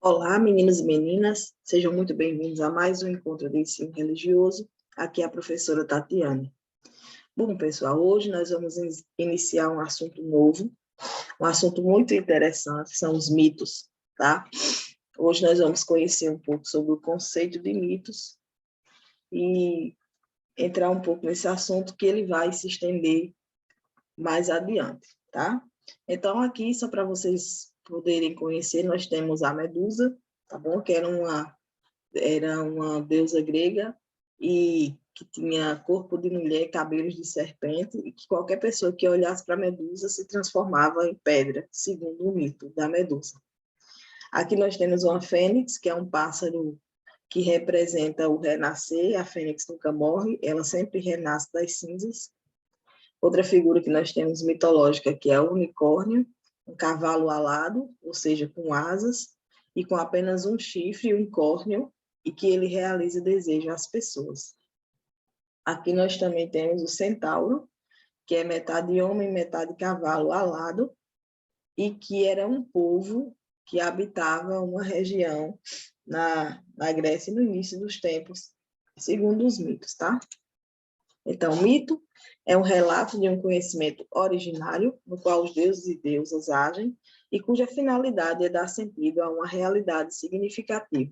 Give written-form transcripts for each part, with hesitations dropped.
Olá, meninos e meninas, sejam muito bem-vindos a mais um encontro de ensino religioso. Aqui é a professora Tatiane. Bom, pessoal, hoje nós vamos iniciar um assunto novo, um assunto muito interessante, são os mitos, tá? Hoje nós vamos conhecer um pouco sobre o conceito de mitos e entrar um pouco nesse assunto que ele vai se estender mais adiante, tá? Então, aqui, só para vocês poderem conhecer, nós temos a Medusa, tá bom? Que era uma deusa grega e que tinha corpo de mulher, cabelos de serpente, e que qualquer pessoa que olhasse para a Medusa se transformava em pedra, segundo o mito da Medusa. Aqui nós temos uma fênix, que é um pássaro que representa o renascer. A fênix nunca morre, ela sempre renasce das cinzas. Outra figura que nós temos mitológica, que é o unicórnio, um cavalo alado, ou seja, com asas, e com apenas um chifre, um córneo, e que ele realiza desejo às pessoas. Aqui nós também temos o centauro, que é metade homem, metade cavalo alado, e que era um povo que habitava uma região na Grécia no início dos tempos, segundo os mitos, tá? Então, mito é um relato de um conhecimento originário, no qual os deuses e deusas agem, e cuja finalidade é dar sentido a uma realidade significativa.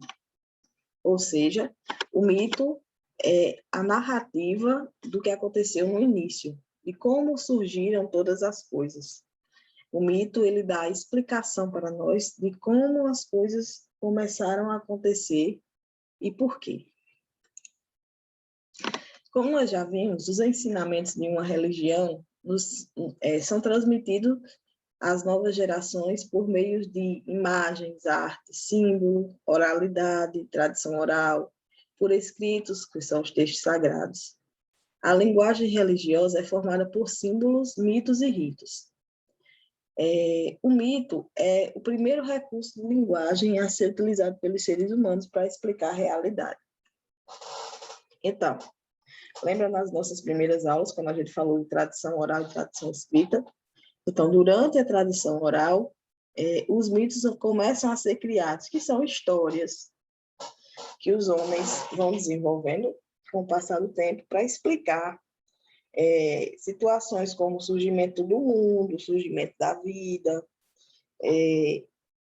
Ou seja, o mito é a narrativa do que aconteceu no início, de como surgiram todas as coisas. O mito, ele dá a explicação para nós de como as coisas começaram a acontecer e por quê. Como nós já vimos, os ensinamentos de uma religião são transmitidos às novas gerações por meio de imagens, arte, símbolo, oralidade, tradição oral, por escritos, que são os textos sagrados. A linguagem religiosa é formada por símbolos, mitos e ritos. O mito é o primeiro recurso de linguagem a ser utilizado pelos seres humanos para explicar a realidade. Então, lembra nas nossas primeiras aulas, quando a gente falou de tradição oral e tradição escrita? Então, durante a tradição oral, os mitos começam a ser criados, que são histórias que os homens vão desenvolvendo com o passar do tempo para explicar situações como o surgimento do mundo, o surgimento da vida,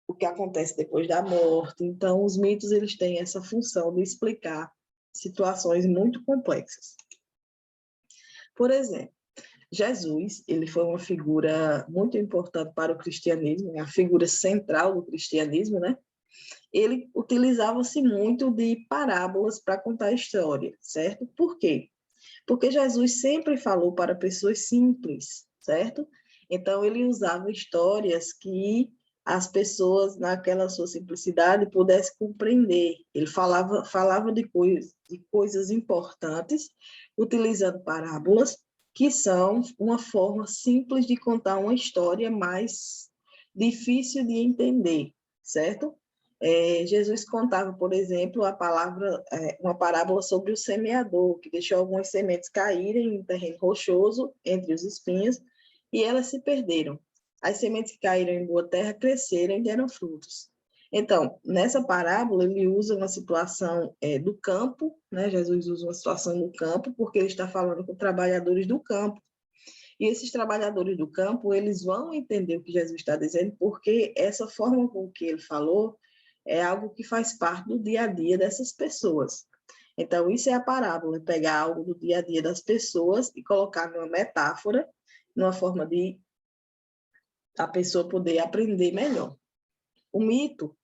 o que acontece depois da morte. Então, os mitos eles têm essa função de explicar situações muito complexas. Por exemplo, Jesus, ele foi uma figura muito importante para o cristianismo, a figura central do cristianismo, né? Ele utilizava-se muito de parábolas para contar a história, certo? Por quê? Porque Jesus sempre falou para pessoas simples, certo? Então, ele usava histórias que as pessoas, naquela sua simplicidade, pudessem compreender. Ele falava de coisas importantes, utilizando parábolas, que são uma forma simples de contar uma história mais difícil de entender, certo? Jesus contava, por exemplo, uma parábola sobre o semeador, que deixou algumas sementes caírem em terreno rochoso, entre os espinhos, e elas se perderam. As sementes que caíram em boa terra cresceram e deram frutos. Então, nessa parábola, ele usa uma situação do campo, né? Jesus usa uma situação do campo, porque ele está falando com trabalhadores do campo. E esses trabalhadores do campo, eles vão entender o que Jesus está dizendo, porque essa forma com que ele falou é algo que faz parte do dia a dia dessas pessoas. Então, isso é a parábola, é pegar algo do dia a dia das pessoas e colocar numa metáfora, numa forma de a pessoa poder aprender melhor. O mito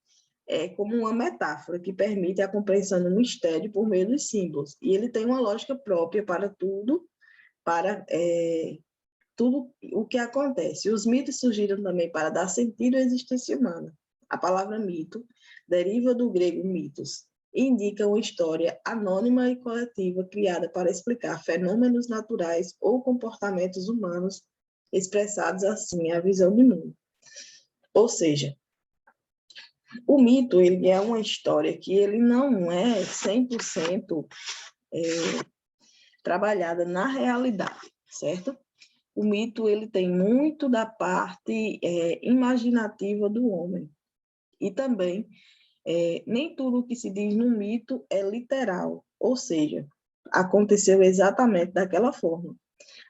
é como uma metáfora que permite a compreensão do mistério por meio dos símbolos. E ele tem uma lógica própria para tudo o que acontece. Os mitos surgiram também para dar sentido à existência humana. A palavra mito deriva do grego mitos e indica uma história anônima e coletiva criada para explicar fenômenos naturais ou comportamentos humanos expressados assim a visão do mundo. Ou seja, o mito ele é uma história que ele não é 100% trabalhada na realidade, certo? O mito ele tem muito da parte imaginativa do homem e também nem tudo o que se diz no mito é literal, ou seja, aconteceu exatamente daquela forma.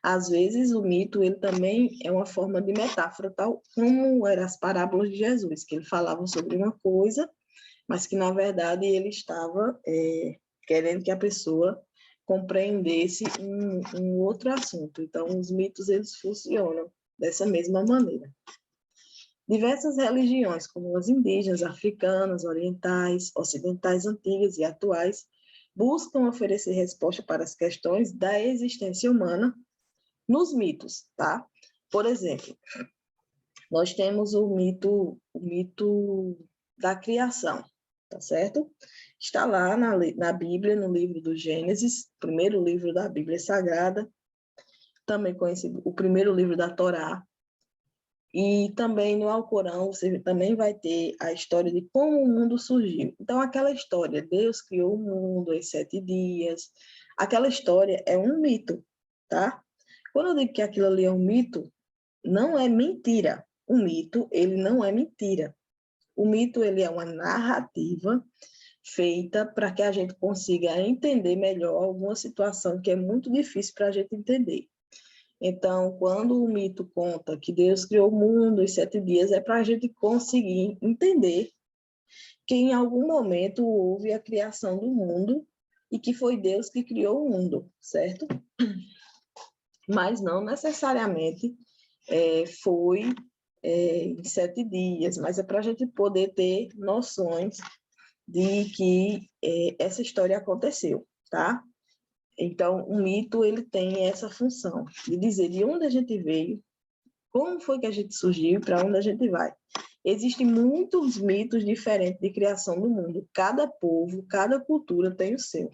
Às vezes, o mito ele também é uma forma de metáfora, tal como eram as parábolas de Jesus, que ele falava sobre uma coisa, mas que, na verdade, ele estava querendo que a pessoa compreendesse um outro assunto. Então, os mitos, eles funcionam dessa mesma maneira. Diversas religiões, como as indígenas, africanas, orientais, ocidentais antigas e atuais, buscam oferecer resposta para as questões da existência humana nos mitos, tá? Por exemplo, nós temos o mito da criação, tá certo? Está lá na Bíblia, no livro do Gênesis, primeiro livro da Bíblia Sagrada, também conhecido o primeiro livro da Torá, e também no Alcorão você também vai ter a história de como o mundo surgiu. Então, aquela história, Deus criou o mundo em 7 dias, aquela história é um mito, tá? Quando eu digo que aquilo ali é um mito, não é mentira. O mito, ele não é mentira. O mito, ele é uma narrativa feita para que a gente consiga entender melhor alguma situação que é muito difícil para a gente entender. Então, quando o mito conta que Deus criou o mundo em 7 dias, é para a gente conseguir entender que em algum momento houve a criação do mundo e que foi Deus que criou o mundo, certo? Mas não necessariamente foi em 7 dias, mas é para a gente poder ter noções de que essa história aconteceu, tá? Então, o mito, ele tem essa função de dizer de onde a gente veio, como foi que a gente surgiu e para onde a gente vai. Existem muitos mitos diferentes de criação do mundo. Cada povo, cada cultura tem o seu.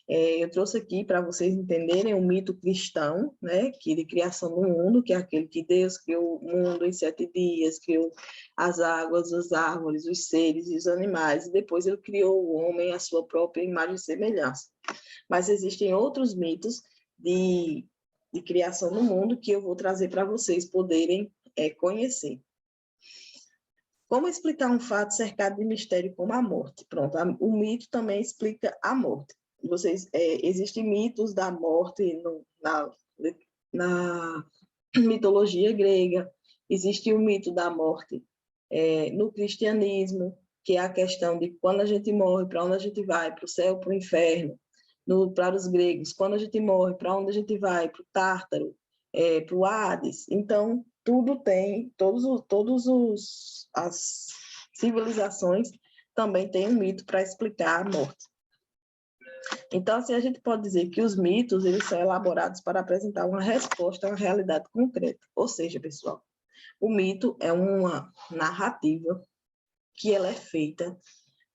Eu trouxe aqui para vocês entenderem o mito cristão, né, que de criação do mundo, que é aquele que Deus criou o mundo em 7 dias, criou as águas, as árvores, os seres e os animais, e depois ele criou o homem à sua própria imagem e semelhança. Mas existem outros mitos de criação do mundo que eu vou trazer para vocês poderem conhecer. Como explicar um fato cercado de mistério como a morte? Pronto, o mito também explica a morte. Existem mitos da morte na mitologia grega, existe o mito da morte no cristianismo, que é a questão de quando a gente morre, para onde a gente vai, para o céu, para o inferno. Para os gregos, quando a gente morre, para onde a gente vai? Para o Tártaro, para o Hades. Então, tudo tem, as civilizações também têm um mito para explicar a morte. Então, assim, a gente pode dizer que os mitos, eles são elaborados para apresentar uma resposta a uma realidade concreta. Ou seja, pessoal, o mito é uma narrativa que ela é feita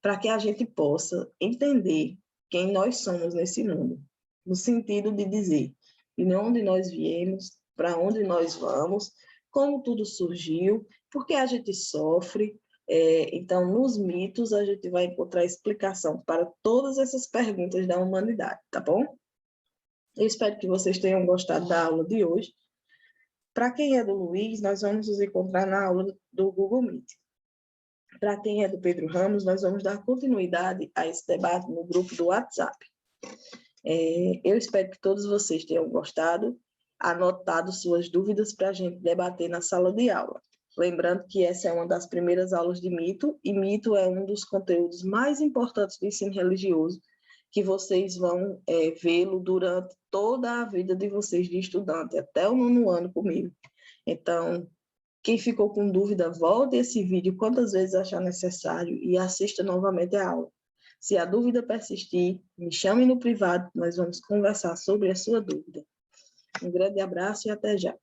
para que a gente possa entender quem nós somos nesse mundo, no sentido de dizer de onde nós viemos, para onde nós vamos, como tudo surgiu, por que a gente sofre. Então, nos mitos, a gente vai encontrar explicação para todas essas perguntas da humanidade, tá bom? Eu espero que vocês tenham gostado da aula de hoje. Para quem é do Luiz, nós vamos nos encontrar na aula do Google Meet. Para quem é do Pedro Ramos, nós vamos dar continuidade a esse debate no grupo do WhatsApp. Eu espero que todos vocês tenham gostado, anotado suas dúvidas para a gente debater na sala de aula. Lembrando que essa é uma das primeiras aulas de mito, e mito é um dos conteúdos mais importantes do ensino religioso, que vocês vão vê-lo durante toda a vida de vocês de estudante, até o 9º ano comigo. Então, quem ficou com dúvida, volte esse vídeo quantas vezes achar necessário e assista novamente a aula. Se a dúvida persistir, me chame no privado, nós vamos conversar sobre a sua dúvida. Um grande abraço e até já.